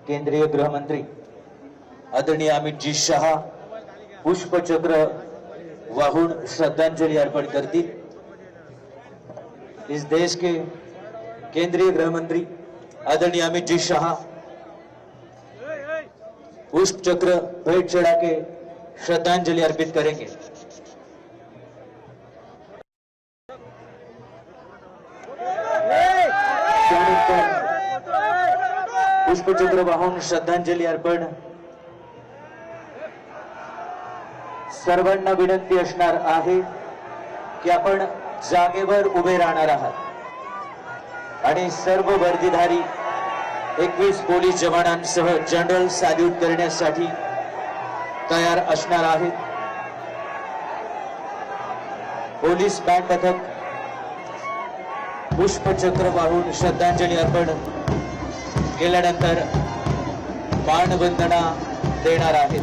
केंद्रीय गृहमंत्री आदरणीय अमित जी शाह पुष्पचक्र वाहून श्रद्धांजलि अर्पण करतील। इस देश के केंद्रीय गृहमंत्री आदरणीय अमित जी शाह पुष्पचक्र भेंट चढ़ा के श्रद्धांजलि अर्पित करेंगे। पुष्पचक्र वाहून श्रद्धांजलि अर्पण सर्वांना विनंती असणार आहे की आपण जागेवर उभे राहणार आहात आणि सर्व वर्दीधारी 21 पोलीस जवानांसह जनरल सॅल्यूट करण्यासाठी तयार असणार आहेत। पोलीस बँड पथक पुष्पचक्र वाहून श्रद्धांजलि अर्पण केल्यानंतर मानवंदना देणार आहेत।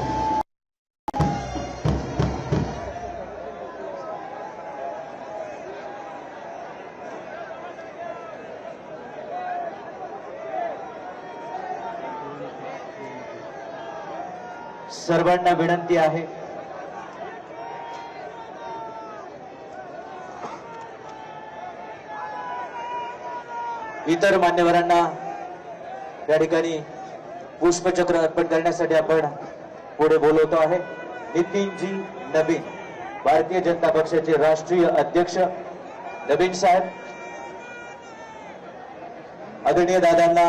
सर्वांना विनंती आहे इतर मान्यवरांना त्या ठिकाणी पुष्पचक्र अर्पण करण्यासाठी आपण पुढे बोलवतो आहे। नितीनजी नवीन भारतीय जनता पक्षाचे राष्ट्रीय अध्यक्ष नवीन साहेब आदरणीय दादांना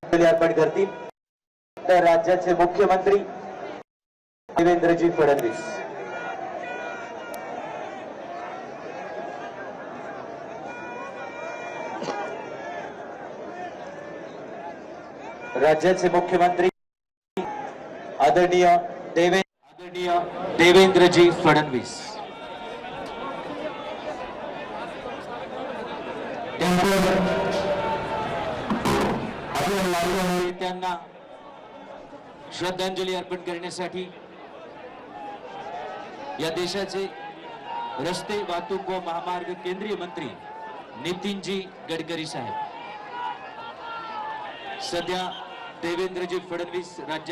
अर्पण करतील। तर राज्याचे मुख्यमंत्री देवेंद्रजी फडणवीस राज्याचे मुख्यमंत्री आदरणीय देवेंद्रजी फडणवीस त्यांना श्रद्धांजलि अर्पण करण्यासाठी या देशाचे रस्ते वाहतूक व महामार्ग केंद्रीय मंत्री नितीनजी गडकरी साहेब सध्या देवेंद्रजी फडणवीस राज्य